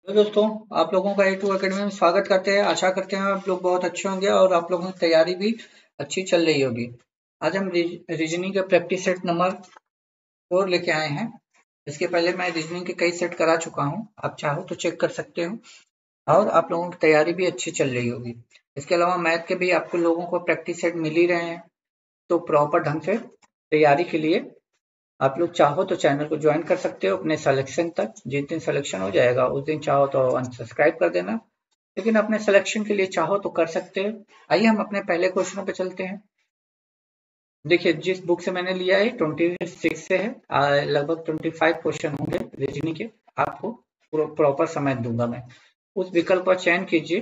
Hello दोस्तों, आप लोगों का A2 अकेडमी में स्वागत करते हैं। आशा करते हैं आप लोग बहुत अच्छे होंगे और आप लोगों की तैयारी भी अच्छी चल रही होगी। आज हम रीजनिंग के प्रैक्टिस सेट नंबर 4 लेके आए हैं। इसके पहले मैं रीजनिंग के कई सेट करा चुका हूं, आप चाहो तो चेक कर सकते हो और आप लोगों की तैयारी भी अच्छी चल रही होगी। इसके अलावा मैथ के भी आपको लोगों को प्रैक्टिस सेट मिल ही रहे हैं, तो प्रॉपर ढंग से तैयारी के लिए आप लोग चाहो तो चैनल को ज्वाइन कर सकते हो अपने सिलेक्शन तक। जिस दिन सिलेक्शन हो जाएगा उस दिन चाहो तो अनसब्सक्राइब कर देना, लेकिन अपने सिलेक्शन के लिए चाहो तो कर सकते हो। आइए हम अपने पहले क्वेश्चनों पे चलते हैं। देखिए, जिस बुक से मैंने लिया है 26 से है, लगभग 25 क्वेश्चन होंगे रीजनिंग के। आपको प्रॉपर समय दूंगा मैं। उस विकल्प का चयन कीजिए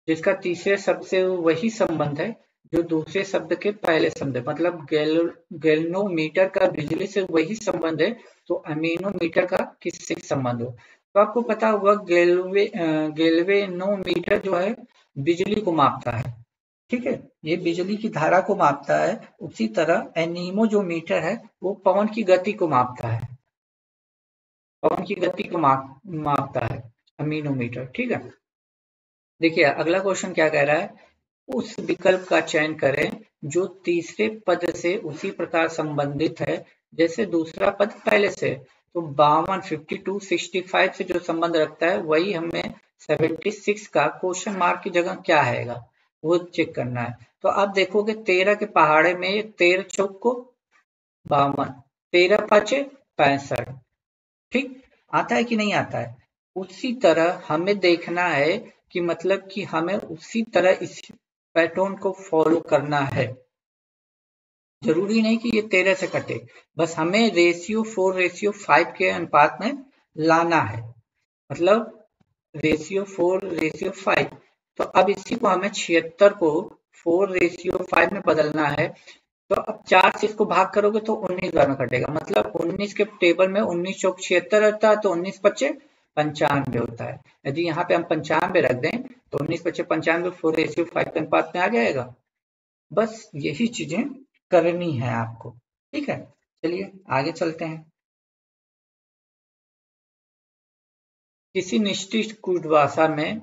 जिसका तीसरे शब्द से वही संबंध है जो दूसरे शब्द के पहले शब्द है। मतलब गैल्वेनोमीटर का बिजली से वही संबंध है, तो एमीनोमीटर का किससे संबंध हो। तो आपको पता होगा गैल्वेनोमीटर जो है बिजली को मापता है, ठीक है, ये बिजली की धारा को मापता है। उसी तरह एनीमोमीटर है, वो पवन की गति को मापता है, पवन की गति को मापता है एमीनोमीटर, ठीक है। देखिए अगला क्वेश्चन क्या कह रहा है, उस विकल्प का चयन करें जो तीसरे पद से उसी प्रकार संबंधित है जैसे दूसरा पद पहले से। तो 52, 52, 65 से जो संबंध रखता है वही हमें 76 का क्वेश्चन मार्क की जगह क्या आएगा वो चेक करना है। तो आप देखोगे 13 के पहाड़े में 13 चौक को 52, 13 पाँचे 65, ठीक आता है कि नहीं आता है। उसी तरह हमें देखना है कि मतलब कि हमें उसी तरह इस पैटर्न को फॉलो करना है। जरूरी नहीं कि ये 13 से कटे, बस हमें रेशियो 4:5 के अनुपात में लाना है। मतलब रेशियो 4:5। तो अब इसी को हमें 76 को 4:5 में बदलना है। तो अब 4 से इसको भाग करोगे तो 19 बार में कटेगा। मतलब 19 के टेबल में 19 चौक 76 रहता है, तो 19 पच्चे 95 होता है। यदि यहाँ पे हम 95 रख दें तो 19 पच्चे 95 4:5 के अनुपात में आ जाएगा। बस यही चीजें करनी है आपको, ठीक है। चलिए आगे चलते हैं। किसी निश्चित कुटभाषा में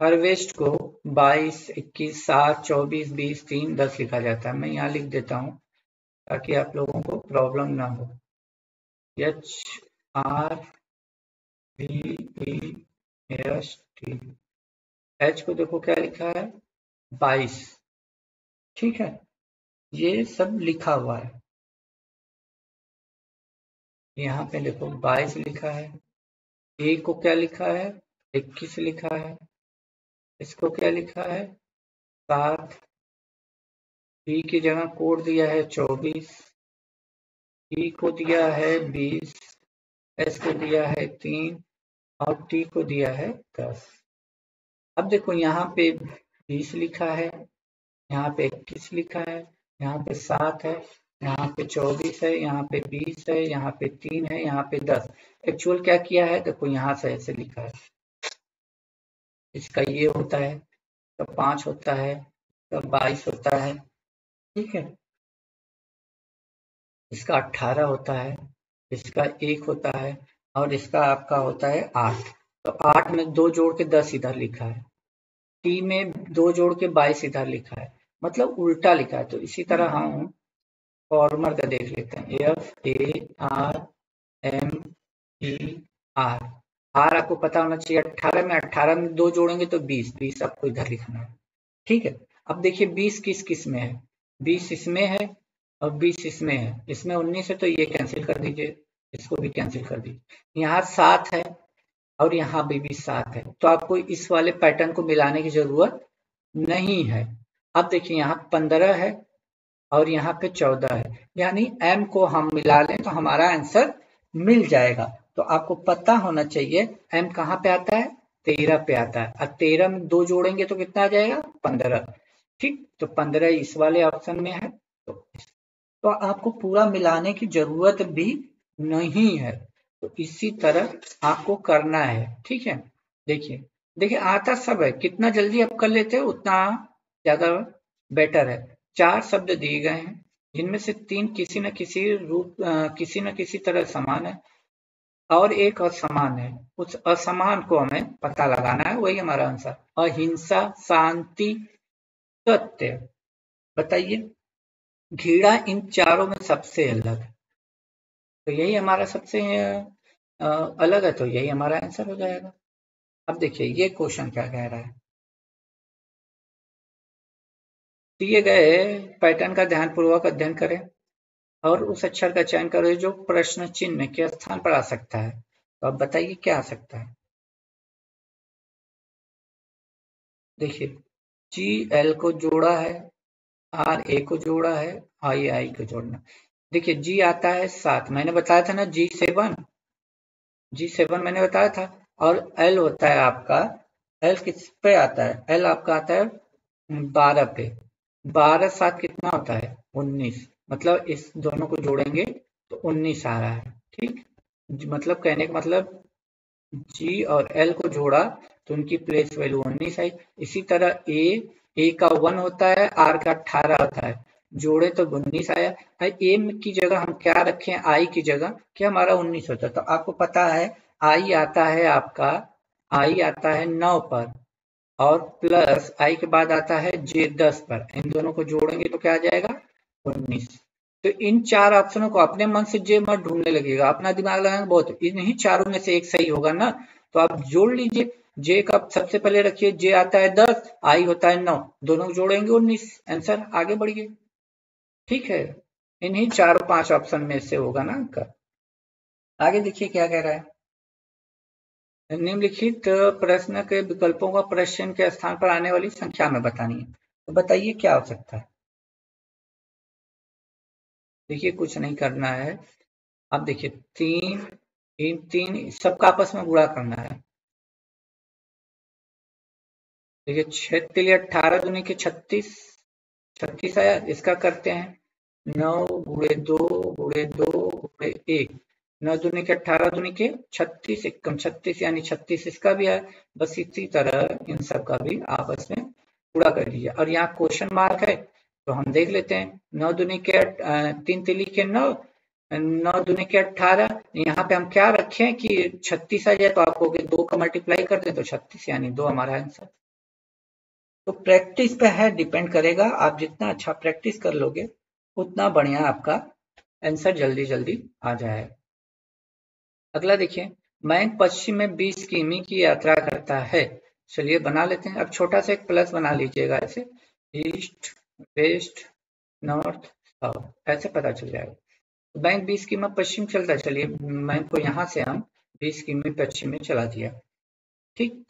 हार्वेस्ट को 22, 21, 7, 24, 20, 3, 10 लिखा जाता है। मैं यहाँ लिख देता हूँ ताकि आप लोगों को प्रॉब्लम ना हो। HRVEST, एच को देखो क्या लिखा है 22, ठीक है, ये सब लिखा हुआ है। यहाँ पे देखो 22 लिखा है। ए को क्या लिखा है 21 लिखा है। इसको क्या लिखा है 7। बी की जगह कोड दिया है 24। ई को दिया है 20। एस को दिया है 3 और टी को दिया है 10। अब देखो यहाँ पे 20 लिखा है, यहाँ पे 21 लिखा है, यहाँ पे 7 है, यहाँ पे 24 है, यहाँ पे 20 है, यहाँ पे 3 है, यहाँ पे 10। एक्चुअल क्या किया है देखो, यहाँ से ऐसे लिखा है। इसका ये होता है, इसका 5 होता है, इसका 22 होता है, ठीक है। इसका 18 होता है, इसका 1 होता है और इसका आपका होता है 8। तो 8 में 2 जोड़ के 10 इधर लिखा है, टी में 2 जोड़ के 22 इधर लिखा है, मतलब उल्टा लिखा है। तो इसी तरह हम फॉर्मर का देख लेते हैं, FARMER। आर आपको पता होना चाहिए 18 में, 18 में 2 जोड़ेंगे तो 20, 20 आपको इधर लिखना है, ठीक है। अब देखिए 20 किस किस में है, 20 इसमें है और 20 इसमें है। इसमें 19 है तो ये कैंसिल कर दीजिए, इसको भी कैंसिल कर दीजिए। यहाँ 7 है और यहाँ भी 7 है, तो आपको इस वाले पैटर्न को मिलाने की जरूरत नहीं है। अब देखिए यहाँ 15 है और यहाँ पे 14 है, यानी m को हम मिला लें तो हमारा आंसर मिल जाएगा। तो आपको पता होना चाहिए m कहाँ पे आता है 13 पे आता है, और 13 में 2 जोड़ेंगे तो कितना आ जाएगा 15, ठीक। तो 15 इस वाले ऑप्शन में है। तो आपको पूरा मिलाने की जरूरत भी नहीं है। तो इसी तरह आपको करना है, ठीक है। देखिए देखिए आता सब है, कितना जल्दी आप कर लेते हो उतना ज्यादा बेटर है। 4 शब्द दिए गए हैं जिनमें से 3 किसी न किसी रूप किसी न किसी तरह समान है। और एक असमान है, उस असमान को हमें पता लगाना है, वही हमारा आंसर। अहिंसा, शांति, सत्य। बताइए, घृणा इन चारों में सबसे अलग है, तो यही हमारा सबसे अलग है, तो यही हमारा आंसर हो जाएगा। अब देखिए ये क्वेश्चन क्या कह रहा है। दिए गए पैटर्न का ध्यानपूर्वक अध्ययन करें और उस अक्षर का चयन करें जो प्रश्न चिन्ह के स्थान पर आ सकता है। तो अब बताइए क्या आ सकता है। देखिए, जी एल को जोड़ा है, आर ए को जोड़ा है, आई आई को जोड़ना। देखिए जी आता है 7, मैंने बताया था ना, जी7 मैंने बताया था। और एल होता है आपका, एल किस पे आता है, एल आपका आता है 12 पे। 12 7 कितना होता है 19, मतलब इस दोनों को जोड़ेंगे तो 19 आ रहा है। ठीक, मतलब कहने का मतलब जी और एल को जोड़ा तो उनकी प्लेस वैल्यू 19 आई। इसी तरह ए का 1 होता है, आर का 18 होता है, जोड़े तो 19 आया। ए की जगह हम क्या रखें, आई की जगह, क्या हमारा 19 होता है। तो आपको पता है आई आता है आपका, आई आता है 9 पर, और प्लस आई के बाद आता है जे 10 पर, इन दोनों को जोड़ेंगे तो क्या आ जाएगा 19। तो इन चार ऑप्शनों को अपने मन से जे मत ढूंढने लगेगा, अपना दिमाग लगाएंगे बहुत, इन्हीं चारों में से एक सही होगा ना, तो आप जोड़ लीजिए। जे का सबसे पहले रखिए, जे आता है 10, आई होता है 9, दोनों जोड़ेंगे 19, आंसर, आगे बढ़िए। ठीक है, इन्हीं चारों 5 ऑप्शन में से होगा ना आपका। आगे देखिए क्या कह रहा है। निम्नलिखित प्रश्न के विकल्पों का प्रश्न के स्थान पर आने वाली संख्या में बतानी है, तो बताइए क्या हो सकता है। देखिए कुछ नहीं करना है, अब देखिए तीन, इन तीन सबका आपस में गुणा करना है। देखिए 6×18 दूनी के 36, 36 आया, इसका करते हैं 9×2 × 2 × 1, 9 दूनी के 18 दूनी के 36, 36 यानी 36 इसका भी है। बस इसी तरह इन सब का भी आपस में पूरा कर लीजिए। और यहाँ क्वेश्चन मार्क है तो हम देख लेते हैं, 9 दूनी के 3 तिली के 9, 9 दूनी के 18, यहाँ पे हम क्या रखें कि 36 आ जाए, तो आपको 2 का मल्टीप्लाई कर दें तो 36 यानी 2 हमारा आंसर। तो प्रैक्टिस पे है, डिपेंड करेगा, आप जितना अच्छा प्रैक्टिस कर लोगे उतना बढ़िया आपका आंसर जल्दी जल्दी आ जाएगा। अगला देखिए, मैं पश्चिम में 20 किमी की यात्रा करता है। चलिए बना लेते हैं। अब छोटा सा एक प्लस बना लीजिएगा, ऐसे ईस्ट, वेस्ट, नॉर्थ, साउथ, ऐसे पता चल जाएगा। बैंक 20 किमी पश्चिम चलता है, चलिए बैंक को यहाँ से हम 20 किमी पश्चिम में चला दिया। ठीक,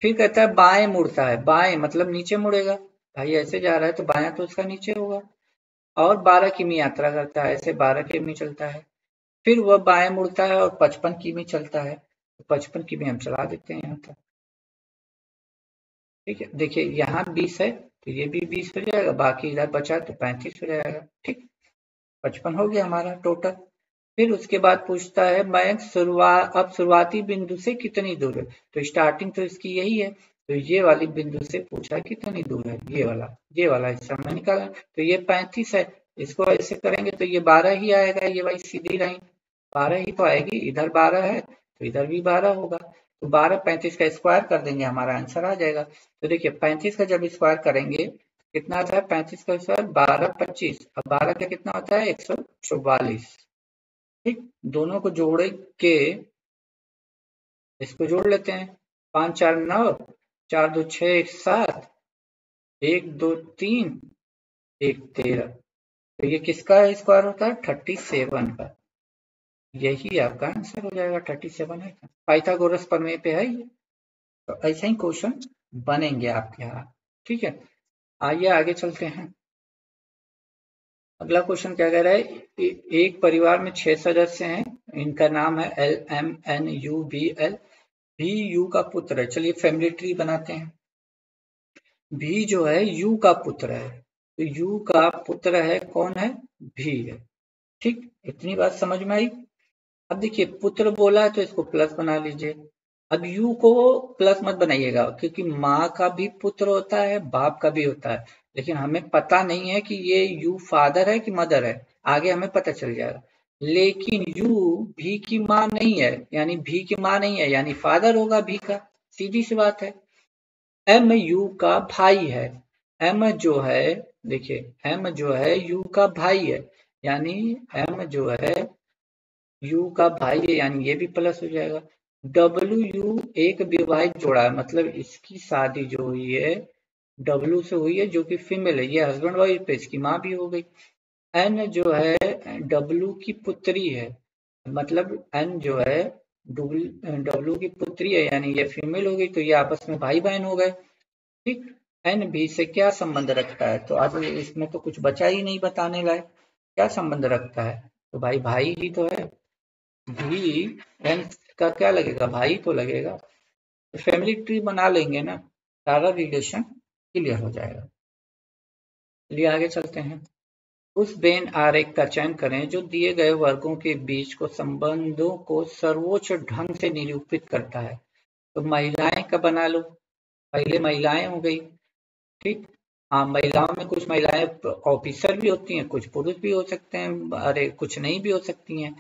फिर कहता है बाएं मुड़ता है, बाएं मतलब नीचे मुड़ेगा, भाई ऐसे जा रहा है तो बायां तो उसका नीचे होगा। और 12 किमी यात्रा करता है, ऐसे 12 किमी चलता है। फिर वह बाएं मुड़ता है और 55 किमी चलता है, तो 55 किमी हम चला देते हैं यहाँ तक। ठीक है, देखिए यहाँ 20 है तो ये भी 20 हो जाएगा, बाकी इधर बचा तो 35 हो जाएगा। ठीक, 55 हो गया हमारा टोटल। फिर उसके बाद पूछता है मयंक अब शुरुआती बिंदु से कितनी दूर है, तो स्टार्टिंग तो इसकी यही है, तो ये वाली बिंदु से पूछा कितनी दूर है, ये वाला हिस्सा में निकाला, तो ये 35 है। इसको ऐसे करेंगे तो ये 12 ही आएगा, ये वाली सीधी लाइन 12 ही तो आएगी, इधर 12 है तो इधर भी 12 होगा, तो 12 35 का स्क्वायर कर देंगे, हमारा आंसर आ जाएगा। तो देखिए 35 का जब स्क्वायर करेंगे कितना आता है, 35 का स्क्वायर 12 25, अब 12 का कितना होता है 144। ठीक, दोनों को जोड़े के इसको जोड़ लेते हैं, 5 4 9, 4 2 6 1 7, 1 2 3, 1 13, तो ये किसका स्क्वायर होता है 37 का, यही आपका आंसर हो जाएगा 37 है। पाइथागोरस प्रमेय पे है ये, तो ऐसे ही क्वेश्चन बनेंगे आपके यहाँ। ठीक है, आइए आगे चलते हैं। अगला क्वेश्चन क्या कह रहा है, एक परिवार में 6 सदस्य हैं, इनका नाम है L M N U B L, भी यू का पुत्र है। चलिए फैमिली ट्री बनाते हैं। भी जो है यू का पुत्र है, तो यू का पुत्र है कौन है, भी है। ठीक, इतनी बात समझ में आई। अब देखिए पुत्र बोला है तो इसको प्लस बना लीजिए। अब यू को प्लस मत बनाइएगा, क्योंकि माँ का भी पुत्र होता है, बाप का भी होता है, लेकिन हमें पता नहीं है कि ये यू फादर है कि मदर है, आगे हमें पता चल जाएगा। लेकिन यू भी की माँ नहीं है, यानी भी की माँ नहीं है, यानी फादर होगा भी का, सीधी सी बात है। एम यू का भाई है, एम जो है, देखिए एम जो है यू का भाई है, यानी एम जो है यू का भाई है, यानी ये भी प्लस हो जाएगा। डब्ल्यू यू एक विवाहित जोड़ा है, मतलब इसकी शादी जो हुई है डब्ल्यू से हुई है, जो कि फीमेल है, ये हस्बैंड वाइफ है, इसकी माँ भी हो गई। एन जो है डब्ल्यू की पुत्री है, मतलब एन जो है डब्ल्यू की पुत्री है, यानी ये फीमेल हो गई, तो ये आपस में भाई बहन हो गए। ठीक। एन बी से क्या संबंध रखता है, तो अब इसमें तो कुछ बचा ही नहीं बताने लायक, क्या संबंध रखता है, तो भाई भाई ही तो है, भी एन का क्या लगेगा, भाई तो लगेगा, तो फैमिली ट्री बना लेंगे ना, सारा रिलेशन क्लियर हो जाएगा। चलिए आगे चलते हैं। उस वेन आरेख का चयन करें जो दिए गए वर्गों के बीच को संबंधों को सर्वोच्च ढंग से निरूपित करता है। तो महिलाएं का बना लो, पहले महिलाएं हो गई। ठीक। हाँ, महिलाओं में कुछ महिलाएं ऑफिसर भी होती हैं, कुछ पुरुष भी हो सकते हैं, अरे कुछ नहीं भी हो सकती हैं।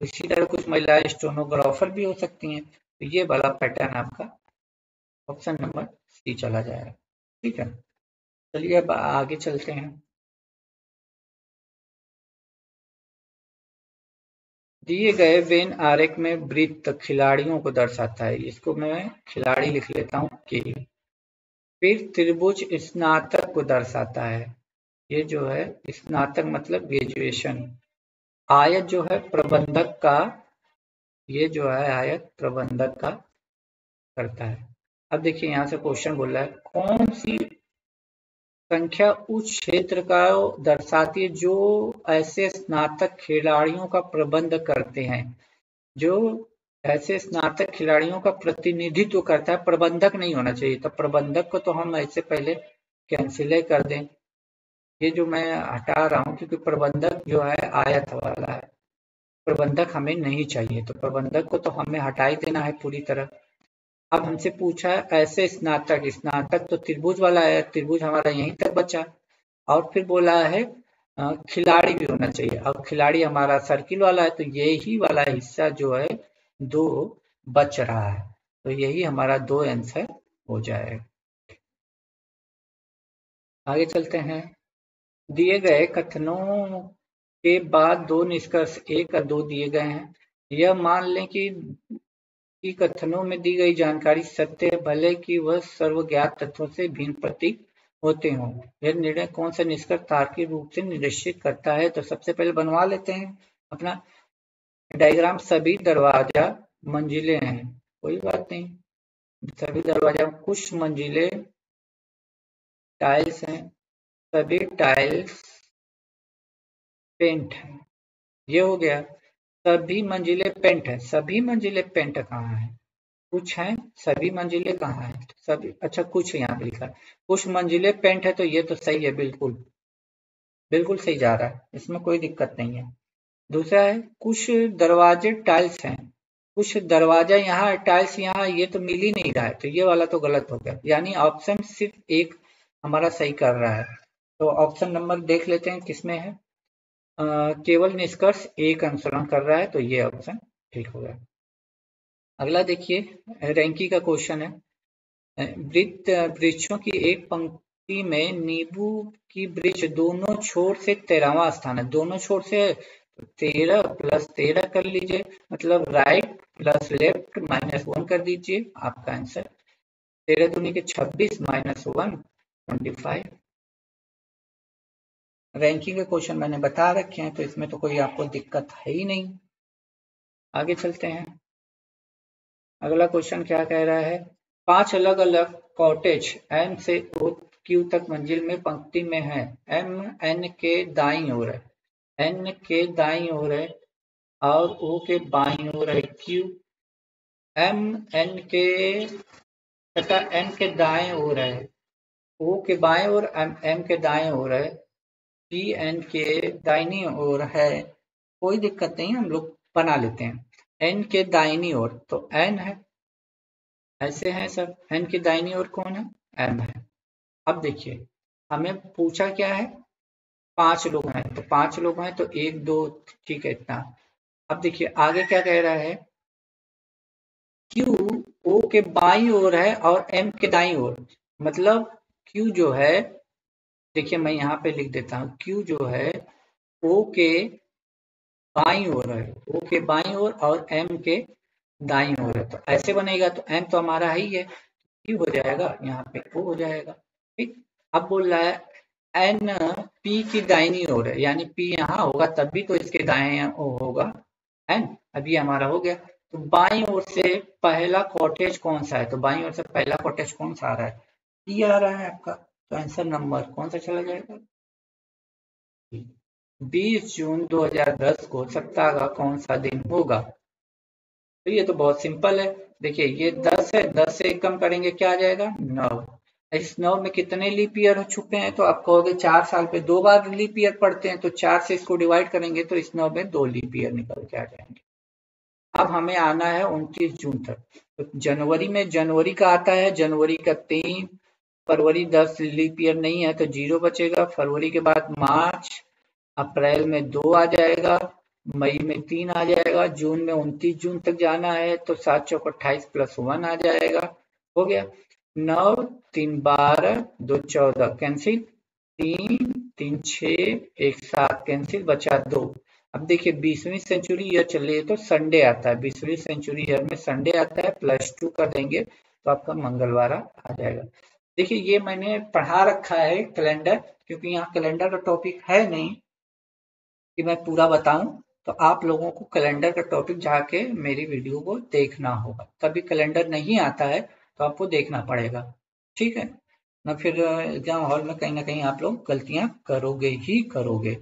इसी तरह कुछ महिलाएं स्टेनोग्राफर भी हो सकती हैं, तो ये वाला पैटर्न आपका ऑप्शन नंबर सी चला जाएगा। ठीक है, चलिए अब आगे चलते हैं। दिए गए वेन आरेख में वृत्त खिलाड़ियों को दर्शाता है, इसको मैं खिलाड़ी लिख लेता हूँ कि। फिर त्रिभुज स्नातक को दर्शाता है, ये जो है स्नातक मतलब ग्रेजुएशन। आयत जो है प्रबंधक का, ये जो है आयत प्रबंधक का करता है। अब देखिए यहाँ से क्वेश्चन बोल रहा है कौन सी संख्या उस क्षेत्र का दर्शाती है जो ऐसे स्नातक खिलाड़ियों का प्रबंध करते हैं, जो ऐसे स्नातक खिलाड़ियों का प्रतिनिधित्व करता है, प्रबंधक नहीं होना चाहिए, तो प्रबंधक को तो हम ऐसे पहले कैंसिल ही कर दें, ये जो मैं हटा रहा हूँ, क्योंकि प्रबंधक जो है आयत वाला है, प्रबंधक हमें नहीं चाहिए, तो प्रबंधक को तो हमें हटा ही देना है पूरी तरह। अब हमसे पूछा है ऐसे स्नातक, स्नातक तो त्रिभुज वाला है, त्रिभुज हमारा यहीं तक बचा, और फिर बोला है खिलाड़ी भी होना चाहिए, अब खिलाड़ी हमारा सर्किल वाला है, तो यही वाला हिस्सा जो है दो बच रहा है, तो यही हमारा दो आंसर हो जाएगा। आगे चलते हैं। दिए गए कथनों के बाद दो निष्कर्ष एक और दो दिए गए हैं। यह मान लें कि कथनों में दी गई जानकारी सत्य है, भले कि वह सर्वज्ञात तथ्यों से भिन्न प्रतीत होते हों। यह निर्णय कौन सा निष्कर्ष तार्किक रूप से निर्देशित करता है, तो सबसे पहले बनवा लेते हैं अपना डायग्राम। सभी दरवाजा मंजिले हैं, कोई बात नहीं, सभी दरवाजा कुछ मंजिले टाइल्स हैं, सभी टाइल्स पेंट है, ये हो गया। सभी मंजिले पेंट है, सभी मंजिले पेंट कहाँ है, कुछ है, सभी मंजिले कहाँ है, सभी, अच्छा कुछ यहाँ पे लिखा है, कुछ मंजिले पेंट है, तो ये तो सही है, बिल्कुल बिल्कुल सही जा रहा है, इसमें कोई दिक्कत नहीं है। दूसरा है कुछ दरवाजे टाइल्स हैं, कुछ दरवाजा यहाँ है टाइल्स यहाँ, ये तो मिल ही नहीं रहा है, तो ये वाला तो गलत हो गया, यानी ऑप्शन सिर्फ एक हमारा सही कर रहा है। तो ऑप्शन नंबर देख लेते हैं किसमें है, केवल निष्कर्ष एक अनुसरण कर रहा है, तो ये ऑप्शन ठीक हो गया। अगला देखिए रैंकी का क्वेश्चन है। वृत्त वृक्षों की एक पंक्ति में नींबू की वृक्ष दोनों छोर से 13वां स्थान है, दोनों छोर से है, तो 13 प्लस 13 कर लीजिए, मतलब राइट प्लस लेफ्ट -1 कर दीजिए, आपका आंसर 13 दूनी के 26 -1 25। रैंकिंग के क्वेश्चन मैंने बता रखे हैं, तो इसमें तो कोई आपको दिक्कत है ही नहीं। आगे चलते हैं। अगला क्वेश्चन क्या कह रहा है, 5 अलग अलग कॉटेज एम से ओ क्यू तक मंजिल में पंक्ति में है, एम एन के दाईं ओर है, एन के दाईं ओर है और ओ के बाईं ओर है क्यू, एम एन के तथा एन के दाएं ओर है, ओ के बाएं ओर, एम के दाएं ओर है, पी एन के दाहिनी ओर है, कोई दिक्कत नहीं, हम लोग बना लेते हैं। एन के दाहिनी ओर तो एन है, ऐसे हैं सब, एन की दाहिनी ओर कौन है, एम है। अब देखिए हमें पूछा क्या है, 5 लोग हैं, तो 5 लोग हैं तो 1 2, ठीक है इतना। अब देखिए आगे क्या कह रहा है, क्यू ओ के बाईं ओर है और एम के दाईं ओर, मतलब क्यू जो है, देखिए मैं यहाँ पे लिख देता हूँ, क्यू जो है ओ के बाईं ओर है, ओ के बाईं ओर और एम के दाईं ओर है, तो ऐसे बनेगा, तो एम तो हमारा ही है, क्यू हो जाएगा, यहाँ पे ओ हो जाएगा। ठीक, अब बोल रहा है एन पी की दाहिनी ओर है, यानी पी यहाँ होगा तब भी तो इसके दाएं ओर होगा एन, अभी हमारा हो गया। तो बाईं ओर से पहला कॉटेज कौन सा है, तो बाईं ओर से पहला कॉटेज कौन सा आ रहा है, पी आ रहा है आपका, तो आंसर नंबर कौन सा चला जाएगा, 20 जून 2010 को सप्ताह का कौन सा दिन होगा। तो ये तो बहुत सिंपल है, देखिए ये 10 है, 10 से 1 कम करेंगे क्या आ जाएगा, 9। इस 9 में कितने लीप ईयर छुपे हैं, तो आप कहोगे 4 साल पे 2 बार लीप ईयर पड़ते हैं, तो 4 से इसको डिवाइड करेंगे तो इस 9 में 2 लीप ईयर निकल के आ जाएंगे। अब हमें आना है 29 जून तक, तो जनवरी में जनवरी का आता है, जनवरी का 3, फरवरी 10 लीप ईयर नहीं है तो 0 बचेगा, फरवरी के बाद मार्च, अप्रैल में 2 आ जाएगा, मई में 3 आ जाएगा, जून में 29 जून तक जाना है तो 7 चौक 28 प्लस 1 आ जाएगा, हो गया। 9 3 12 2 14 कैंसिल, 3 3 6 1 7 कैंसिल, बचा 2। अब देखिए 20वीं सेंचुरी ईयर चल रही है तो संडे आता है, 20वीं सेंचुरी ईयर में संडे आता है, +2 कर देंगे तो आपका मंगलवार आ जाएगा। देखिए ये मैंने पढ़ा रखा है कैलेंडर, क्योंकि यहाँ कैलेंडर का टॉपिक है नहीं कि मैं पूरा बताऊं, तो आप लोगों को कैलेंडर का टॉपिक जाके मेरी वीडियो को देखना होगा, तभी कैलेंडर नहीं आता है तो आपको देखना पड़ेगा, ठीक है ना, फिर एग्जाम हॉल में कहीं ना कहीं आप लोग गलतियां करोगे ही करोगे,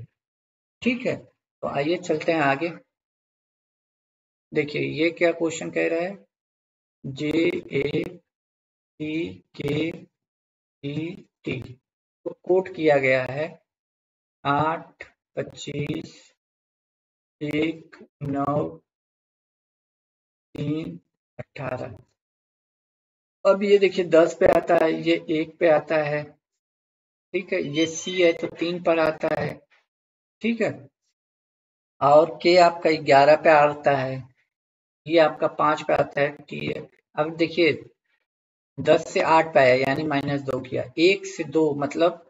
ठीक है। तो आइए चलते हैं आगे, देखिए ये क्या क्वेश्चन कह रहा है, जे ए टी के ई टी को कोट किया गया है 8 25 1 9 3 18। अब ये देखिए 10 पे आता है, ये 1 पे आता है, ठीक है, ये सी है तो 3 पर आता है, ठीक है, और के आपका 11 पे आता है, ये आपका 5 पे आता है, टी है। अब देखिए 10 से 8 पे आया यानी -2 किया, 1 से 2 मतलब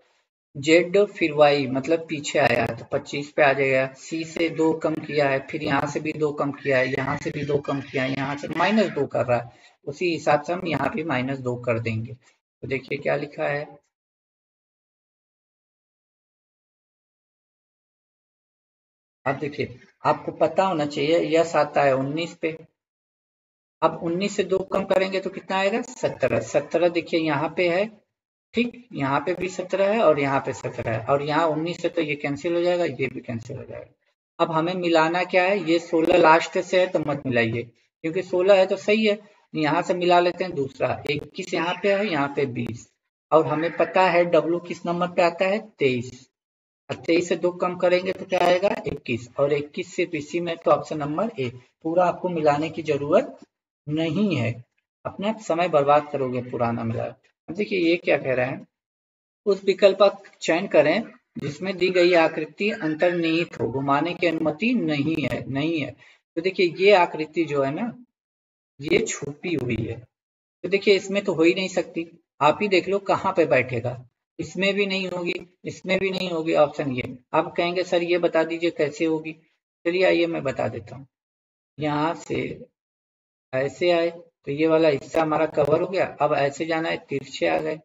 जेड फिर वाई मतलब पीछे आया है तो 25 पे आ जाएगा, सी से 2 कम किया है, फिर यहाँ से भी 2 कम किया है, यहाँ से भी 2 कम किया है, यहाँ से -2 कर रहा है, उसी हिसाब से हम यहाँ भी -2 कर देंगे। तो देखिए क्या लिखा है, अब देखिए आपको पता होना चाहिए, यस आता है 19 पे, अब 19 से 2 कम करेंगे तो कितना आएगा, 17। 17 देखिए यहाँ पे है, ठीक, यहाँ पे भी 17 है और यहाँ पे 17 है, और यहाँ 19 है तो ये कैंसिल हो जाएगा, ये भी कैंसिल हो जाएगा। अब हमें मिलाना क्या है, ये 16 लास्ट से है तो मत मिलाइए, क्योंकि 16 है तो सही है, यहाँ से मिला लेते हैं दूसरा, 21 यहाँ पे है, यहाँ पे 20, और हमें पता है डब्लू किस नंबर पे आता है, 23, और 23 से 2 कम करेंगे तो क्या आएगा, 21, और 21 सिर्फ इसी में, तो ऑप्शन नंबर ए, पूरा आपको मिलाने की जरूरत नहीं है, अपना समय बर्बाद करोगे पुराना मिला। अब देखिए ये क्या कह रहा है, उस विकल्प का चयन करें जिसमें दी गई आकृति अंतर्निहित हो, घुमाने की अनुमति नहीं है। तो देखिए ये आकृति जो है ना, ये छुपी हुई है, तो देखिए इसमें तो हो ही नहीं सकती, आप ही देख लो कहाँ पे बैठेगा, इसमें भी नहीं होगी, इसमें भी नहीं होगी, ऑप्शन ये। आप कहेंगे सर ये बता दीजिए कैसे होगी, चलिए आइए मैं बता देता हूँ। यहाँ से ऐसे आए तो ये वाला हिस्सा हमारा कवर हो गया, अब ऐसे जाना है, तिरछे आ गए,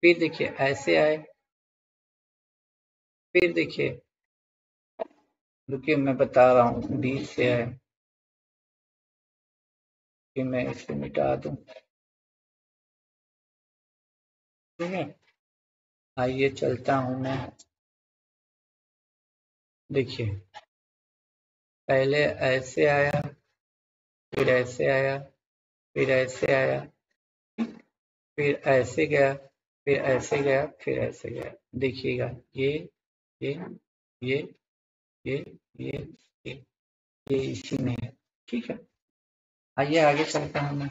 फिर देखिए ऐसे आए, फिर देखिए, रुकिए मैं बता रहा हूँ, 20 से आए, कि मैं इसको मिटा दूं, ठीक है, आइए चलता हूँ मैं, देखिए पहले ऐसे आया, फिर ऐसे आया, फिर ऐसे आया, फिर ऐसे गया, फिर ऐसे गया, फिर ऐसे गया, देखिएगा ये ये ये ये ये ये इसी में है, ठीक है, आइए आगे चलता हूँ मैं,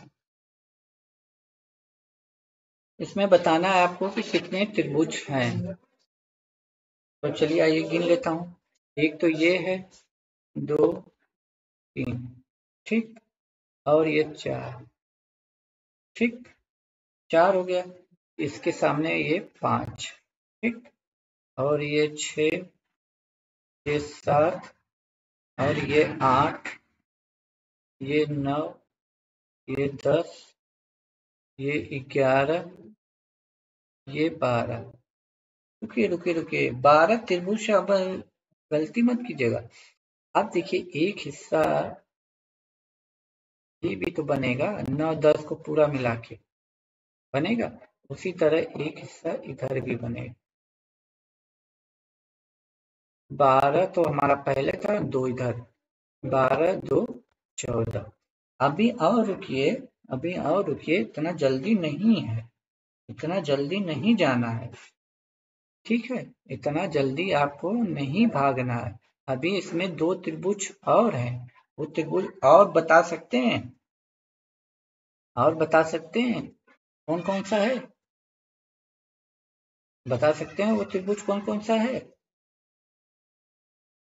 इसमें बताना है आपको कि कितने त्रिभुज हैं, तो चलिए आइए गिन लेता हूँ। एक तो ये है, 2, 3, ठीक, और ये 4, ठीक, 4 हो गया। इसके सामने ये 5, ठीक, और ये 6, ये 7, और ये 8, ये 9, ये 10, ये 11, ये 12। रुकिए रुकिए रुकिए, 12 त्रिभुज। अब गलती मत कीजिएगा। अब देखिए एक हिस्सा ये भी तो बनेगा, 9 10 को पूरा मिला के बनेगा। उसी तरह एक हिस्सा इधर भी बनेगा। 12 तो हमारा पहले था, 2 इधर, 12 2 14। अभी और रुकिए, अभी और रुकिए, इतना जल्दी नहीं है, इतना जल्दी नहीं जाना है, ठीक है, इतना जल्दी आपको नहीं भागना है। अभी इसमें 2 त्रिभुज और हैं, वो त्रिभुज और बता सकते हैं, और बता सकते हैं कौन कौन सा है, बता सकते हैं वो त्रिभुज कौन कौन सा है?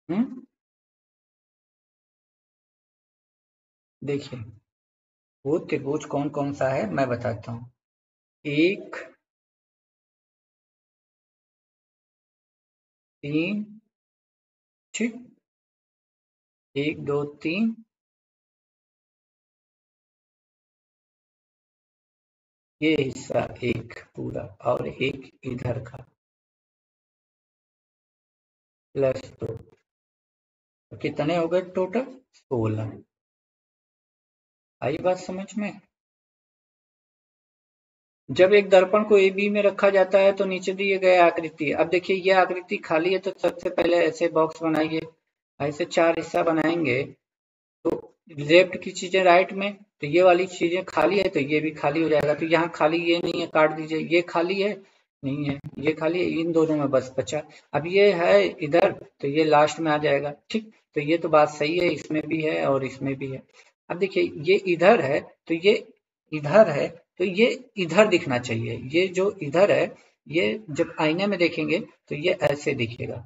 हम्म, देखिए वो त्रिभुज कौन कौन सा है मैं बताता हूँ। 1 3, ठीक, 1 2 3, ये हिस्सा एक पूरा, और एक इधर का प्लस 2, तो कितने हो गए टोटल? 16। आई बात समझ में? जब एक दर्पण को ए बी में रखा जाता है तो नीचे दिए गए आकृति, अब देखिए ये आकृति खाली है तो सबसे पहले ऐसे बॉक्स बनाइए, ऐसे 4 हिस्सा बनाएंगे। तो लेफ्ट की चीजें राइट में, तो ये वाली चीजें खाली है तो ये भी खाली हो जाएगा। तो यहाँ खाली ये नहीं है, काट दीजिए। ये खाली है, नहीं है, ये खाली है, इन दोनों में बस बचा। अब ये है इधर, तो ये लास्ट में आ जाएगा, ठीक। तो ये तो बात सही है, इसमें भी है और इसमें भी है। अब देखिए ये इधर है तो ये इधर है, तो ये इधर दिखना चाहिए। ये जो इधर है, ये जब आईने में देखेंगे तो ये ऐसे दिखेगा,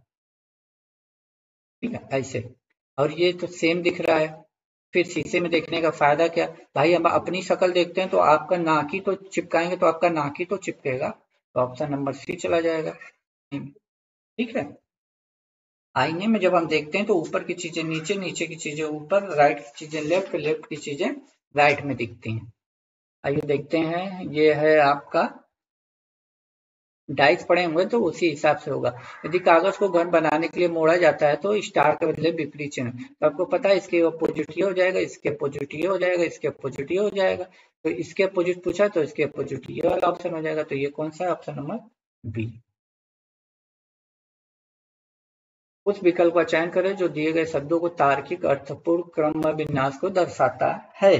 ठीक है, ऐसे। और ये तो सेम दिख रहा है। फिर शीशे में देखने का फायदा क्या? भाई हम अपनी शक्ल देखते हैं तो आपका नाक ही तो चिपकाएंगे, तो आपका नाक ही तो चिपकेगा, तो ऑप्शन नंबर सी चला जाएगा, ठीक है। आईने में जब हम देखते हैं तो ऊपर की चीजें नीचे, नीचे की चीजें ऊपर, राइट की चीजें लेफ्ट, लेफ्ट की चीजें राइट में दिखती हैं। आइए देखते हैं, ये है आपका डाइस पड़े होंगे तो उसी हिसाब से होगा। यदि कागज को घन बनाने के लिए मोड़ा जाता है तो स्टार के बदले विपरीत चिन्ह, तो आपको पता है इसके अपोजिट ये हो जाएगा, इसके अपोजिट ये हो जाएगा, इसके अपोजिट ये हो जाएगा। तो इसके अपोजिट पूछा तो इसके अपोजिट ये वाला ऑप्शन हो जाएगा। तो ये कौन सा है? Option number B. उस विकल्प का चयन करें जो दिए गए शब्दों को तार्किक अर्थपूर्ण क्रम में विन्यास को दर्शाता है।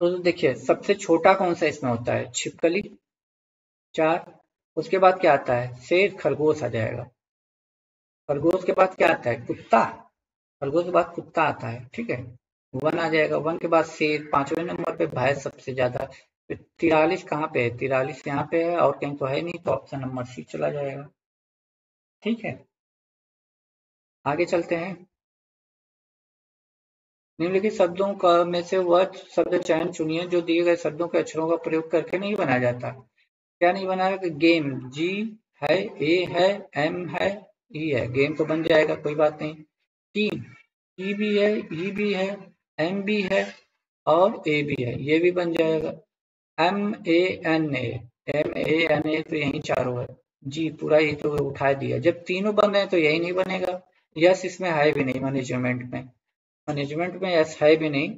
तो देखिए सबसे छोटा कौन सा इसमें होता है? छिपकली, 4। उसके बाद क्या आता है? शेर, खरगोश आ जाएगा। खरगोश के बाद क्या आता है? कुत्ता। खरगोश के बाद कुत्ता आता है, ठीक है। 1 आ जाएगा। 1 के बाद शेर, 5वें नंबर पे भैंस सबसे ज्यादा। 43 कहाँ पे है? 43 यहाँ पे है, और कहीं तो है नहीं, तो ऑप्शन नंबर सी चला जाएगा, ठीक है। आगे चलते हैं। निम्नलिखित शब्दों का में से वह शब्द चयन चुनिए जो दिए गए शब्दों के अक्षरों का प्रयोग करके नहीं बनाया जाता। क्या नहीं बनाया? गेम, जी है, ए है, एम है, ई है। गेम तो बन जाएगा, कोई बात नहीं। टीम, ई भी है, ई भी है, एम भी है, और ए भी है, ये भी बन जाएगा। M A N A, M A N A, तो यही चारों है। जी पूरा ये तो उठा दिया। जब तीनों बन रहे हैं तो यही नहीं बनेगा। यस इसमें है भी नहीं, मैनेजमेंट में, मैनेजमेंट में यस है भी नहीं,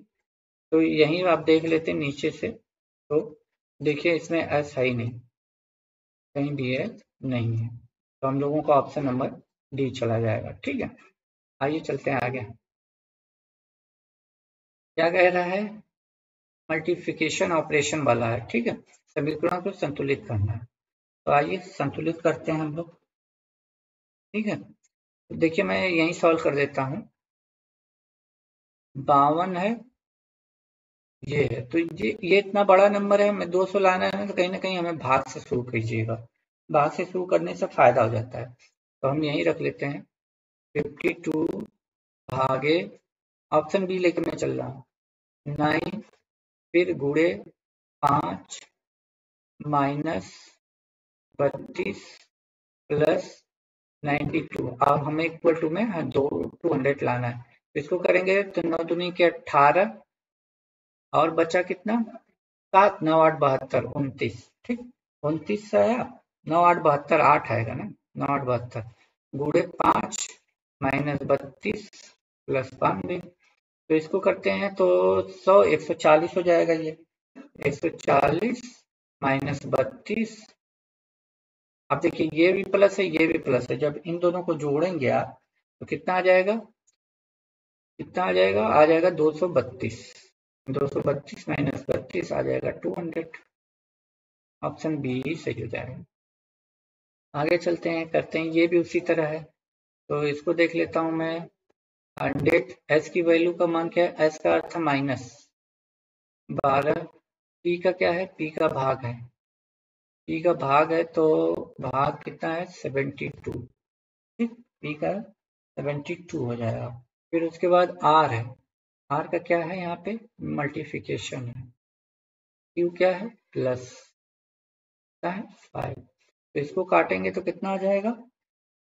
तो यही आप देख लेते नीचे से। तो देखिए इसमें एस है ही नहीं, कहीं भी एस नहीं है, तो हम लोगों का ऑप्शन नंबर डी चला जाएगा, ठीक है। आइए चलते हैं आगे। क्या कह रहा है? मल्टीप्लिकेशन ऑपरेशन वाला है, ठीक है। समीकरणों को संतुलित करना है, तो आइए संतुलित करते हैं हम लोग, ठीक है। तो देखिए मैं यही सॉल्व कर देता हूँ। 52 है, ये है, तो ये इतना बड़ा नंबर है, हमें 200 लाना है, तो कहीं ना कहीं हमें भाग से शुरू कीजिएगा। भाग से शुरू करने से फायदा हो जाता है। तो हम यहीं रख लेते हैं 52 भागे ऑप्शन बी लेके मैं चल रहा हूँ 9 फिर गुणे 5 माइनस 32 प्लस 92। अब हमें इक्वल टू में 200 लाना है, इसको करेंगे तो 9 दूनी के 18 और बचा कितना 7 9 8 72 29। ठीक 29 से आया 9 8 72 8 आएगा ना 9 8 72 गुणे 5 माइनस 32 प्लस 92। तो इसको करते हैं तो 100 140 हो जाएगा ये 140 माइनस 32। अब देखिए ये भी प्लस है ये भी प्लस है, जब इन दोनों को जोड़ेंगे आप तो कितना आ जाएगा आ जाएगा 232 232 माइनस 32 आ जाएगा 200। ऑप्शन बी सही हो जाएगा। आगे चलते हैं करते हैं, ये भी उसी तरह है तो इसको देख लेता हूं मैं 100 एस की वैल्यू का मान क्या है, एस का अर्थ है माइनस 12, पी का क्या है पी का भाग है, पी का भाग है तो भाग कितना है 72। ठीक पी का 72 हो जाएगा। फिर उसके बाद आर है, आर का क्या है यहाँ पे मल्टीप्लिकेशन है, क्यू क्या है प्लस क्या है 5। तो इसको काटेंगे तो कितना आ जाएगा,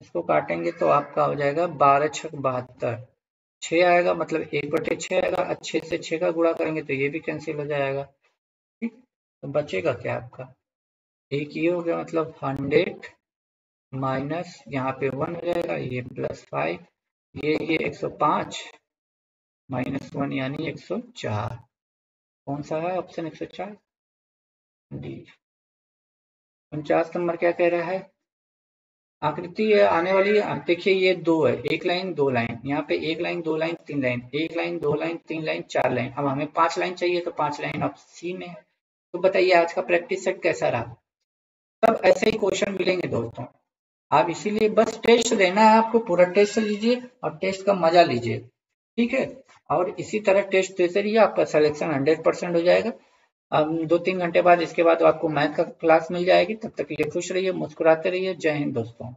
इसको काटेंगे तो आपका हो जाएगा 12 छक 72 6 आएगा मतलब 1/6 आएगा, अच्छे से 6 का गुणा करेंगे तो ये भी कैंसिल हो जाएगा। ठीक तो बचेगा क्या आपका एक ये हो गया मतलब 100 माइनस यहाँ पे 1 हो जाएगा ये प्लस 5 ये 105 माइनस 1 यानी 104। कौन सा है ऑप्शन 104 डी। 49 नंबर क्या कह रहा है, आकृति है आने वाली है। देखिए ये दो है, एक लाइन दो लाइन, यहाँ पे एक लाइन दो लाइन तीन लाइन, एक लाइन दो लाइन तीन लाइन चार लाइन, अब हमें 5 लाइन चाहिए तो 5 लाइन अब सी में है। तो बताइए आज का प्रैक्टिस सेट कैसा रहा, सब ऐसे ही क्वेश्चन मिलेंगे दोस्तों, आप इसीलिए बस टेस्ट देना है आपको, पूरा टेस्ट लीजिए और टेस्ट का मजा लीजिए। ठीक है और इसी तरह टेस्ट देते रहिए, आपका सिलेक्शन 100% हो जाएगा। अब 2-3 घंटे बाद इसके बाद आपको मैथ का क्लास मिल जाएगी, तब तक के लिए खुश रहिए मुस्कुराते रहिए। जय हिंद दोस्तों।